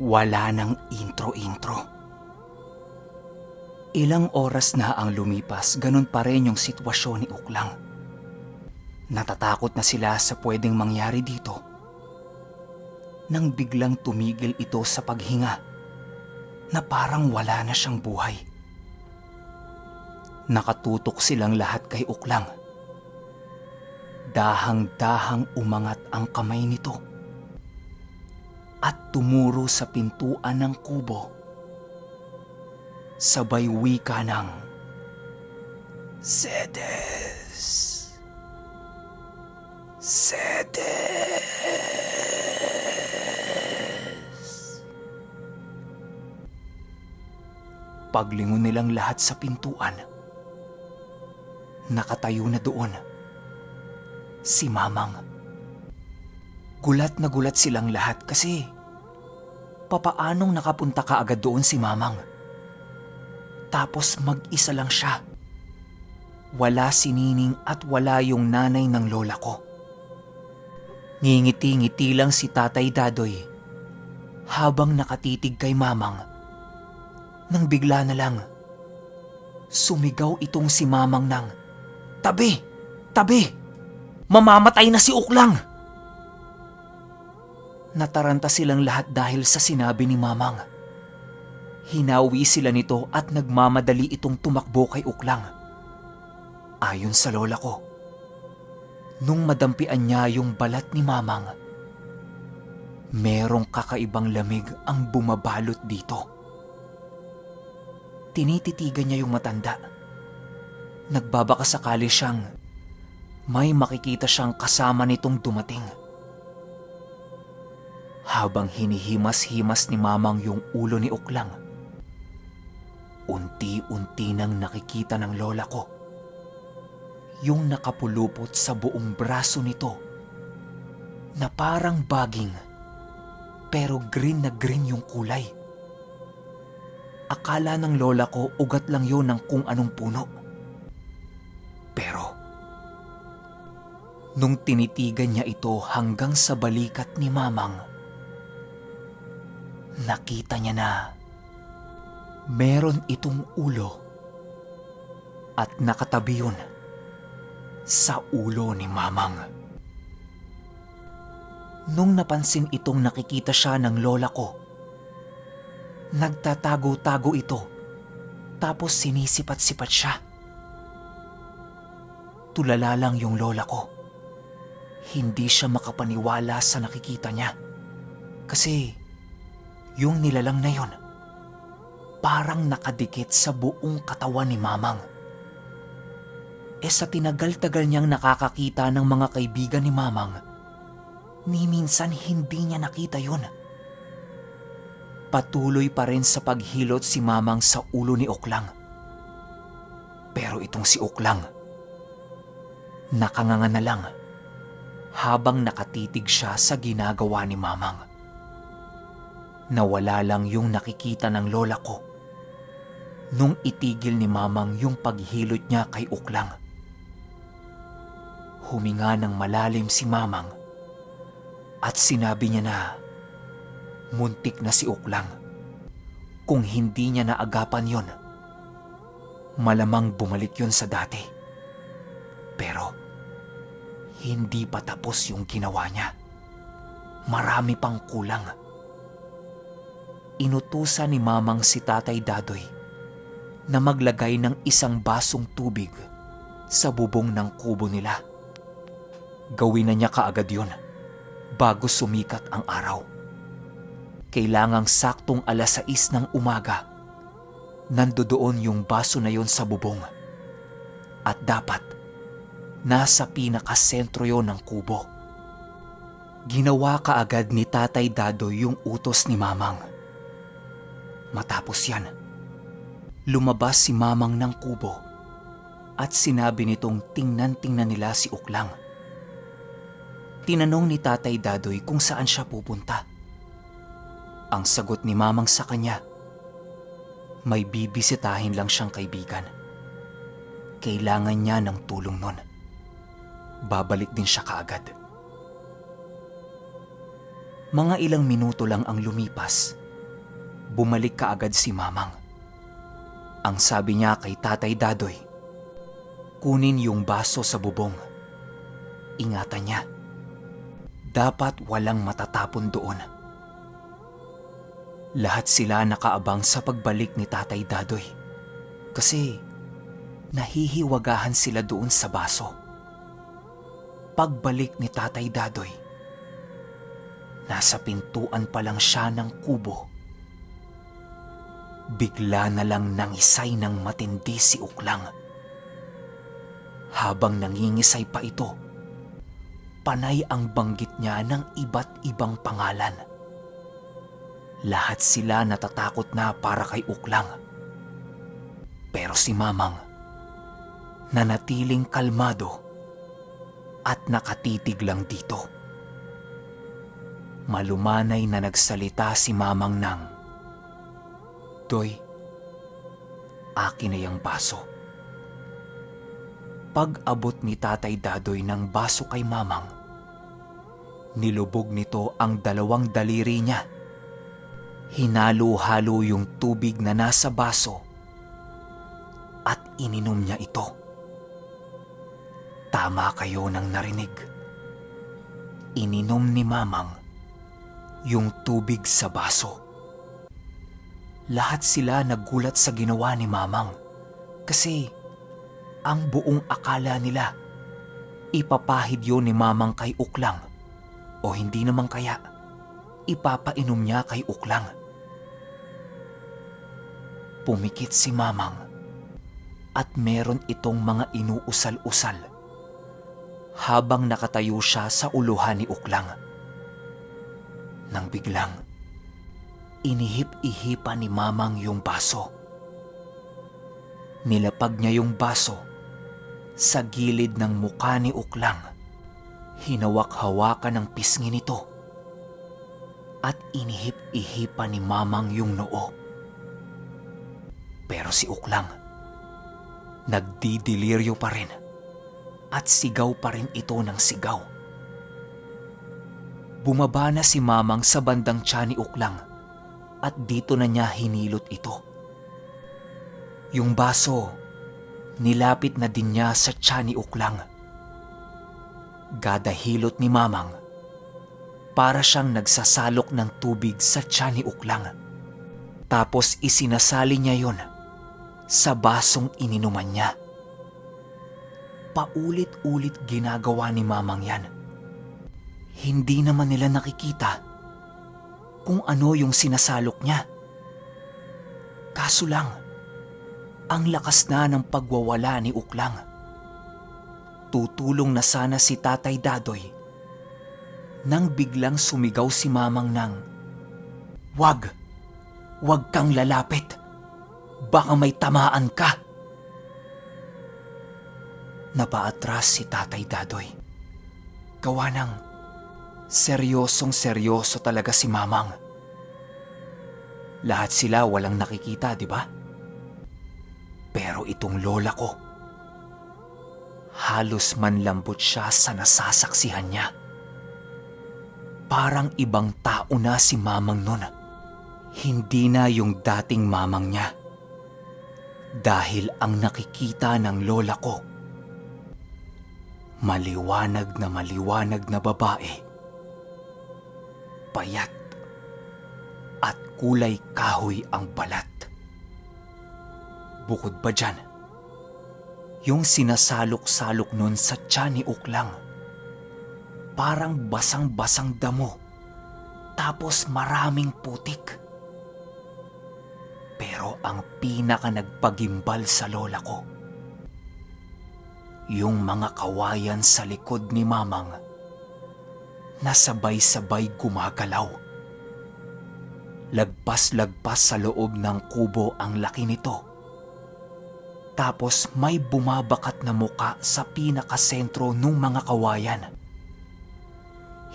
Wala nang intro-intro. Ilang oras na ang lumipas, ganun pa rin yung sitwasyon ni Uklang. Natatakot na sila sa pwedeng mangyari dito. Nang biglang tumigil ito sa paghinga, na parang wala na siyang buhay. Nakatutok silang lahat kay Uklang. Dahang-dahang umangat ang kamay nito at tumuro sa pintuan ng kubo. Sabay wika ng Sedes! Sedes! Paglingon nilang lahat sa pintuan, nakatayo na doon si Mamang. Gulat na gulat silang lahat kasi papaanong nakapunta ka agad doon si Mamang? Tapos mag-isa lang siya. Wala si Nining at wala yung nanay ng lola ko. Ngingiti-ngiti lang si Tatay Dadoy habang nakatitig kay Mamang. Nang bigla na lang, sumigaw itong si Mamang ng, "Tabi! Tabi! Mamamatay na si Uklang!" Nataranta silang lahat dahil sa sinabi ni Mamang. Hinawi sila nito at nagmamadali itong tumakbo kay Uklang. Ayon sa lola ko, nung madampian niya yung balat ni Mamang, merong kakaibang lamig ang bumabalot dito. Tinititigan niya yung matanda. Nagbabaka sakali siyang may makikita siyang kasama nitong dumating. Habang hinihimas-himas ni Mamang yung ulo ni Uklang, unti-unti nang nakikita ng lola ko yung nakapulupot sa buong braso nito na parang baging pero green na green yung kulay. Akala ng lola ko ugat lang yun ng kung anong puno. Pero nung tinitigan niya ito hanggang sa balikat ni Mamang, nakita niya na meron itong ulo at nakatabi yun sa ulo ni Mamang. Nung napansin itong nakikita siya ng lola ko, nagtatago-tago ito tapos sinisipat-sipat siya. Tulala lang yung lola ko. Hindi siya makapaniwala sa nakikita niya kasi yung nilalang na yun, parang nakadikit sa buong katawan ni Mamang. Sa tinagal-tagal niyang nakakakita ng mga kaibigan ni Mamang, ni minsan hindi niya nakita yun. Patuloy pa rin sa paghilot si Mamang sa ulo ni Uklang. Pero itong si Uklang, nakanganga na lang habang nakatitig siya sa ginagawa ni Mamang. Nawala lang yung nakikita ng lola ko nung itigil ni Mamang yung paghilot niya kay Uklang. Huminga ng malalim si Mamang at sinabi niya na muntik na si Uklang. Kung hindi niya naagapan yon, malamang bumalik yon sa dati. Pero hindi pa tapos yung ginawa niya. Marami pang kulang. Inutusan ni Mamang si Tatay Dadoy na maglagay ng isang basong tubig sa bubong ng kubo nila. Gawin na niya kaagad yun bago sumikat ang araw. Kailangang saktong 6:00 ng umaga, nandoon yung baso na yon sa bubong. At dapat nasa pinakasentro yon ng kubo. Ginawa kaagad ni Tatay Dadoy yung utos ni Mamang. Matapos yan, lumabas si Mamang ng kubo at sinabi nitong tingnan-tingnan nila si Uklang. Tinanong ni Tatay Dadoy kung saan siya pupunta. Ang sagot ni Mamang sa kanya, may bibisitahin lang siyang kaibigan. Kailangan niya ng tulong nun. Babalik din siya kaagad. Mga ilang minuto lang ang lumipas bumalik kaagad si Mamang. Ang sabi niya kay Tatay Dadoy, kunin yung baso sa bubong. Ingatan niya. Dapat walang matatapon doon. Lahat sila nakaabang sa pagbalik ni Tatay Dadoy kasi nahihiwagahan sila doon sa baso. Pagbalik ni Tatay Dadoy, nasa pintuan pa lang siya ng kubo. Bigla na lang nangisay ng matindi si Uklang. Habang nangingisay pa ito, panay ang banggit niya ng iba't ibang pangalan. Lahat sila natatakot na para kay Uklang. Pero si Mamang, nanatiling kalmado at nakatitig lang dito. Malumanay na nagsalita si Mamang ng, "Doy, akin na yung baso." Pag-abot ni Tatay Dadoy ng baso kay Mamang, nilubog nito ang dalawang daliri niya. Hinalo-halo yung tubig na nasa baso at ininom niya ito. Tama kayo ng narinig. Ininom ni Mamang yung tubig sa baso. Lahat sila nagulat sa ginawa ni Mamang kasi ang buong akala nila ipapahid yun ni Mamang kay Uklang o hindi naman kaya ipapainom niya kay Uklang. Pumikit si Mamang at meron itong mga inuusal-usal habang nakatayo siya sa uluhan ni Uklang. Nang biglang, inihip-ihipan ni Mamang yung baso. Nilapag niya yung baso sa gilid ng muka ni Uklang. Hinawak-hawakan ng pisngi nito at inihip-ihipan ni Mamang yung noo. Pero si Uklang, nagdidiliryo pa rin at sigaw pa rin ito ng sigaw. Bumaba na si Mamang sa bandang tiyan ni Uklang at dito na niya hinilot ito. Yung baso, nilapit na din niya sa tiyan ni Uklang. Gadahilot ni Mamang, para siyang nagsasalok ng tubig sa tiyan ni Uklang. Tapos isinasali niya yon sa basong ininuman niya. Paulit-ulit ginagawa ni Mamang yan. Hindi naman nila nakikita kung ano yung sinasalok niya. Kaso lang, ang lakas na ng pagwawala ni Uklang. Tutulong na sana si Tatay Dadoy nang biglang sumigaw si Mamang ng, "Wag! Wag kang lalapit! Baka may tamaan ka!" Napaatras si Tatay Dadoy. Gawa ng seryosong-seryoso talaga si Mamang. Lahat sila walang nakikita, di ba? Pero itong lola ko, halos manlambot siya sa nasasaksihan niya. Parang ibang tao na si Mamang nun. Hindi na yung dating Mamang niya. Dahil ang nakikita ng lola ko, maliwanag na babae, payat at kulay kahoy ang balat. Bukod pa dyan, yung sinasalok-salok nun sa tiyan ni Uklang, parang basang-basang damo, tapos maraming putik. Pero ang pinaka nagpagimbal sa lola ko, yung mga kawayan sa likod ni Mamang na sabay-sabay gumagalaw. Lagpas-lagpas sa loob ng kubo ang laki nito. Tapos may bumabakat na muka sa pinakasentro ng mga kawayan.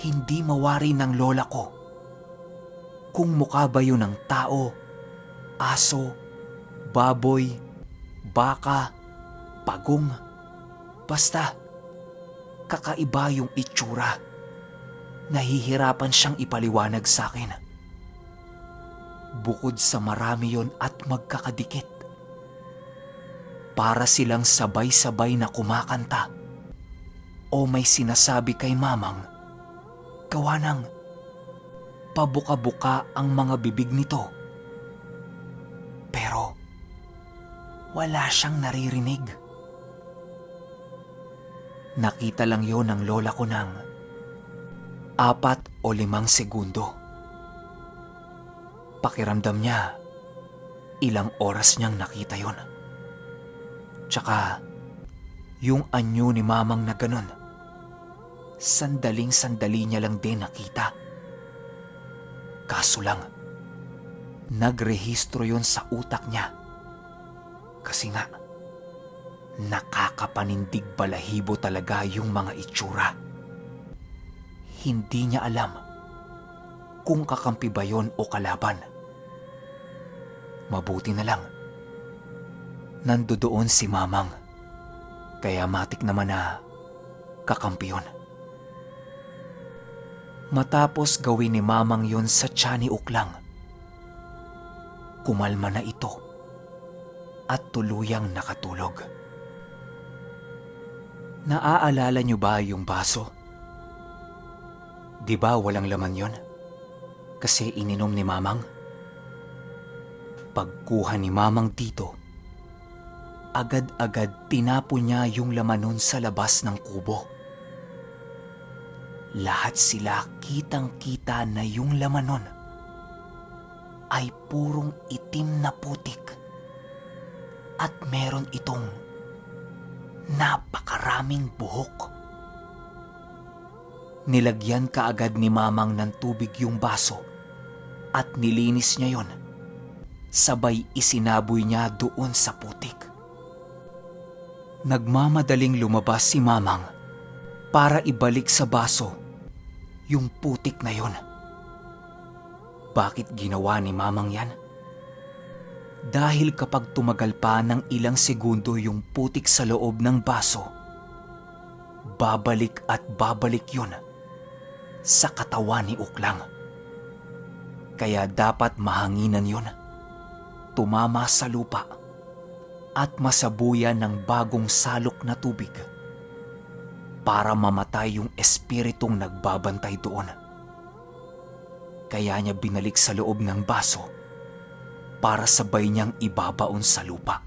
Hindi mawari ng lola ko kung mukha ba yun ng tao, aso, baboy, baka, pagong. Basta, kakaiba yung itsura. Nahihirapan siyang ipaliwanag sa akin. Bukod sa marami yon at magkakadikit, para silang sabay-sabay na kumakanta o may sinasabi kay Mamang, gawa ng pabuka-buka ang mga bibig nito. Pero wala siyang naririnig. Nakita lang yon ng lola ko ng 4 o 5 segundo. Pakiramdam niya, ilang oras niyang nakita yon. Tsaka, yung anyo ni Mamang na ganun, sandaling-sandali niya lang din nakita. Kaso lang, nagrehistro yon sa utak niya. Kasi nga, nakakapanindig balahibo talaga yung mga itsura. Hindi niya alam kung kakampi ba yon o kalaban. Mabuti na lang, nandoon si Mamang, kaya matik naman na kakampi yun. Matapos gawin ni Mamang yon sa tiyan ni Uklang, kumalma na ito at tuluyang nakatulog. Naaalala niyo ba yung baso? Di ba walang laman yon? Kasi ininom ni Mamang? Pagkuha ni Mamang dito, agad-agad tinapon niya yung laman nun sa labas ng kubo. Lahat sila kitang-kita na yung laman nun ay purong itim na putik at meron itong napakaraming buhok. Nilagyan kaagad ni Mamang ng tubig yung baso at nilinis niya yon. Sabay isinaboy niya doon sa putik. Nagmamadaling lumabas si Mamang para ibalik sa baso yung putik na yon. Bakit ginawa ni Mamang yan? Dahil kapag tumagal pa ng ilang segundo yung putik sa loob ng baso, babalik at babalik yun sa katawan ni Uklang. Kaya dapat mahanginan yun, tumama sa lupa at masabuyan ng bagong salok na tubig para mamatay yung espiritong nagbabantay doon. Kaya niya binalik sa loob ng baso para sabay niyang ibabaon sa lupa.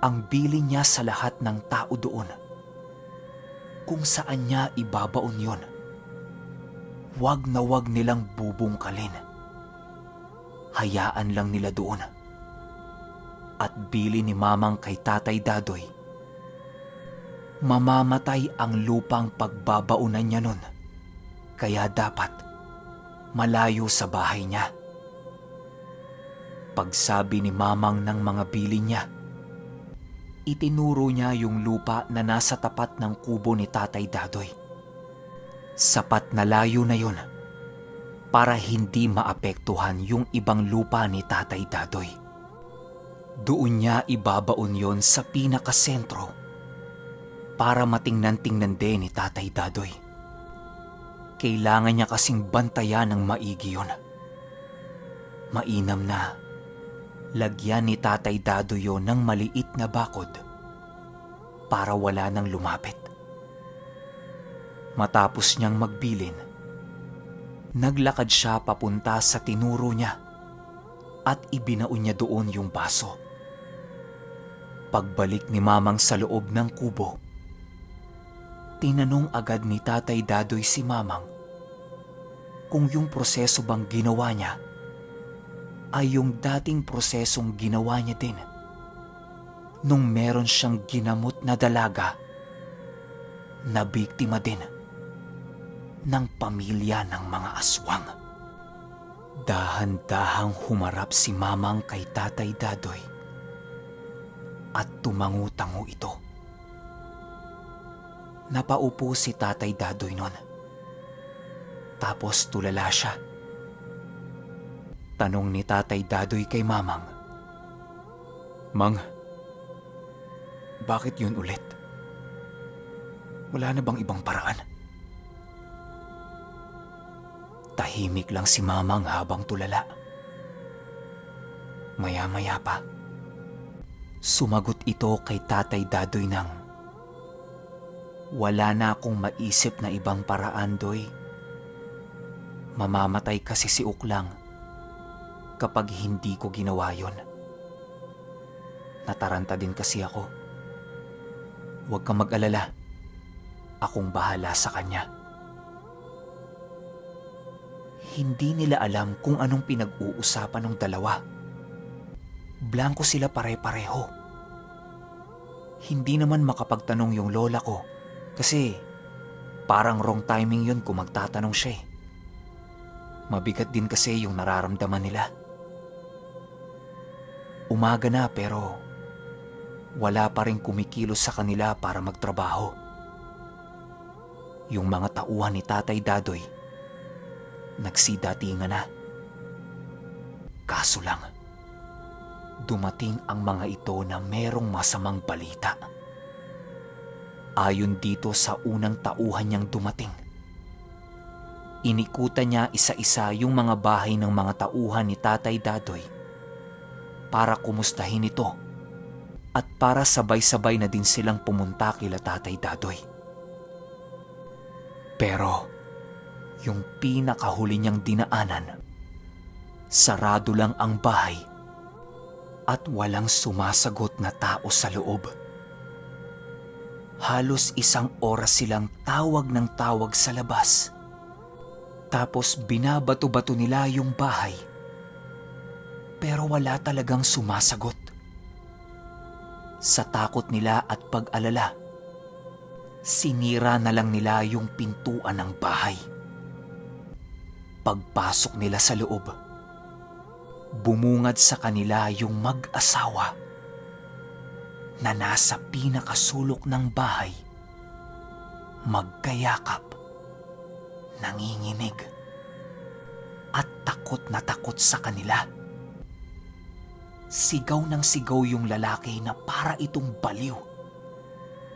Ang bilin niya sa lahat ng tao doon, kung saan niya ibabaon yon, wag na wag nilang bubungkalin. Hayaan lang nila doon. At bilin ni Mamang kay Tatay Dadoy, mamamatay ang lupang pagbabaunan niya nun. Kaya dapat malayo sa bahay niya. Pagsabi ni Mamang ng mga bilin niya, itinuro niya yung lupa na nasa tapat ng kubo ni Tatay Dadoy. Sapat na layo na yun para hindi maapektuhan yung ibang lupa ni Tatay Dadoy. Doon niya ibabaon yon sa pinakasentro para matingnan-tingnan din ni Tatay Dadoy. Kailangan niya kasing bantayan ng maigi yon. Mainam na lagyan ni Tatay Dadoy yon ng maliit na bakod para wala nang lumapit. Matapos niyang magbilin, naglakad siya papunta sa tinuro niya at ibinaon niya doon yung baso. Pagbalik ni Mamang sa loob ng kubo, tinanong agad ni Tatay Dadoy si Mamang kung yung proseso bang ginawa niya ay yung dating prosesong ginawa niya din nung meron siyang ginamot na dalaga na biktima din ng pamilya ng mga aswang. Dahan-dahang humarap si Mamang kay Tatay Dadoy at tumangu-tango ito. Napaupo si Tatay Dadoy nun. Tapos tulala siya. Tanong ni Tatay Dadoy kay Mamang, "Mang, bakit yun ulit? Wala na bang ibang paraan?" Tahimik lang si Mamang habang tulala. Maya-maya pa, sumagot ito kay Tatay Dadoy ng, "Wala na akong maisip na ibang paraan, Doy. Mamamatay kasi si Uklang kapag hindi ko ginawa yon. Nataranta din kasi ako. Huwag kang mag-alala. Akong bahala sa kanya." Hindi nila alam kung anong pinag-uusapan ng dalawa. Blanko sila pare-pareho. Hindi naman makapagtanong yung lola ko kasi parang wrong timing yun kung magtatanong siya. Mabigat din kasi yung nararamdaman nila. Umaga na pero wala pa rin kumikilos sa kanila para magtrabaho. Yung mga tauhan ni Tatay Dadoy nagsidatingan na. Kaso lang, dumating ang mga ito na merong masamang balita. Ayon dito sa unang tauhan niyang dumating, inikutan niya isa-isa yung mga bahay ng mga tauhan ni Tatay Dadoy para kumustahin ito at para sabay-sabay na din silang pumunta kila Tatay Dadoy. Pero yung pinakahuli niyang dinaanan, sarado lang ang bahay at walang sumasagot na tao sa loob. Halos 1 oras silang tawag ng tawag sa labas. Tapos binabato-bato nila yung bahay. Pero wala talagang sumasagot. Sa takot nila at pag-alala, sinira na lang nila yung pintuan ng bahay. Pagpasok nila sa loob, bumungad sa kanila yung mag-asawa na nasa pinakasulok ng bahay, magkayakap, nanginginig, at takot na takot sa kanila. Sigaw ng sigaw yung lalaki na para itong baliw.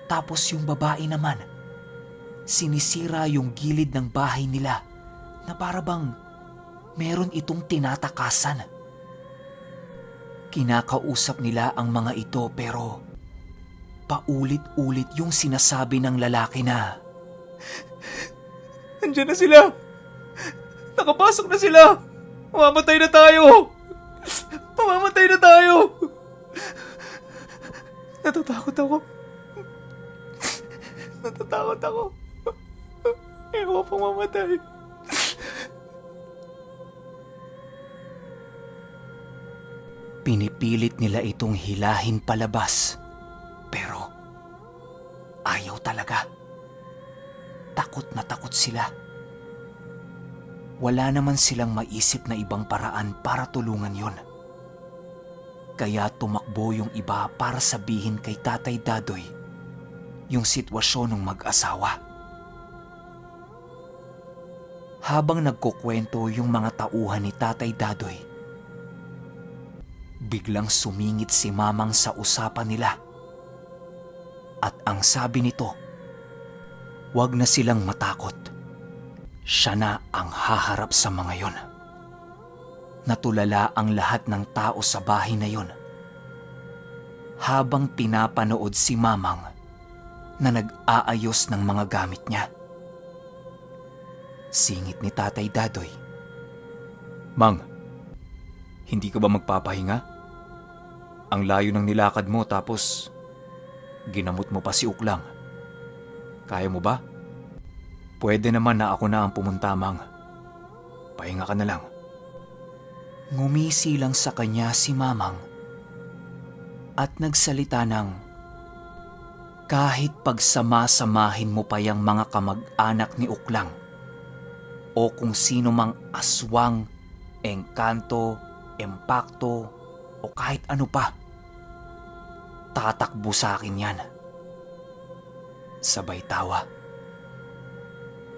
Tapos yung babae naman, sinisira yung gilid ng bahay nila na para bang meron itong tinatakasan. Kinakausap nila ang mga ito pero paulit-ulit yung sinasabi ng lalaki na, Nandiyan na sila! Nakapasok na sila! Mamamatay na tayo! Mamamatay na tayo! Natatakot ako. Natatakot ako. Ayaw pang mamatay. Pinipilit nila itong hilahin palabas, pero ayaw talaga. Takot na takot sila. Wala naman silang maisip na ibang paraan para tulungan yon. Kaya tumakbo yung iba para sabihin kay Tatay Dadoy yung sitwasyon ng mag-asawa. Habang nagkukwento yung mga tauhan ni Tatay Dadoy, biglang sumingit si Mamang sa usapan nila. At ang sabi nito, wag na silang matakot. Siya na ang haharap sa mga yon. Natulala ang lahat ng tao sa bahay na yon habang pinapanood si Mamang na nag-aayos ng mga gamit niya. Singit ni Tatay Dadoy, Mang, hindi ka ba magpapahinga? Ang layo ng nilakad mo tapos ginamot mo pa si Uklang. Kaya mo ba? Pwede naman na ako na ang pumunta, Mang. Pahinga ka na lang. Ngumisi lang sa kanya si Mamang at nagsalita ng, kahit pagsama-samahin mo pa yung mga kamag-anak ni Uklang o kung sino mang aswang, engkanto, empakto o kahit ano pa, tatakbo sa akin yan. Sabay tawa.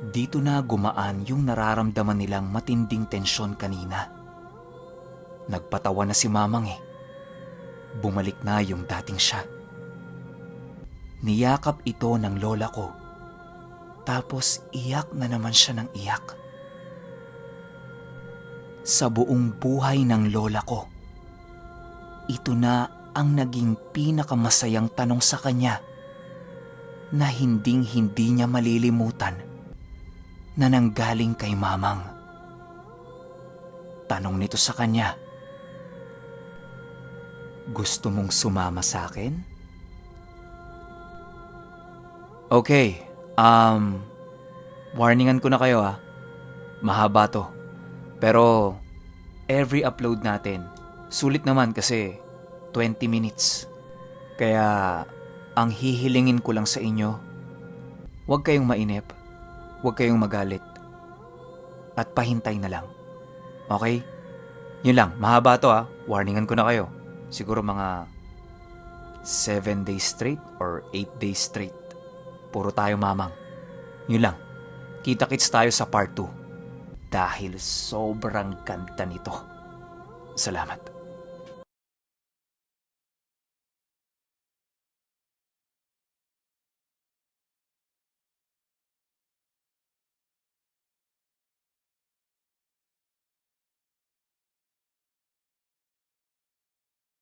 Dito na gumaan yung nararamdaman nilang matinding tensyon kanina. Nagpatawa na si Mamang Bumalik na yung dating siya. Niyakap ito ng lola ko. Tapos iyak na naman siya ng iyak. sa buong buhay ng lola ko. Ito na ang naging pinakamasayang tanong sa kanya na hinding-hindi niya malilimutan na nanggaling kay mamang. Tanong nito sa kanya, "Gusto mong sumama sa akin?" Okay, warningan ko na kayo Mahaba to. Pero every upload natin, sulit naman kasi 20 minutes. Kaya ang hihilingin ko lang sa inyo, huwag kayong mainip, huwag kayong magalit, at pahintay na lang. Okay? Yun lang, mahaba to warningan ko na kayo. Siguro mga 7 days straight or 8 days straight. Puro tayo mamang. Yun lang. Kita-kits tayo sa part 2. Dahil sobrang ganda nito. Salamat.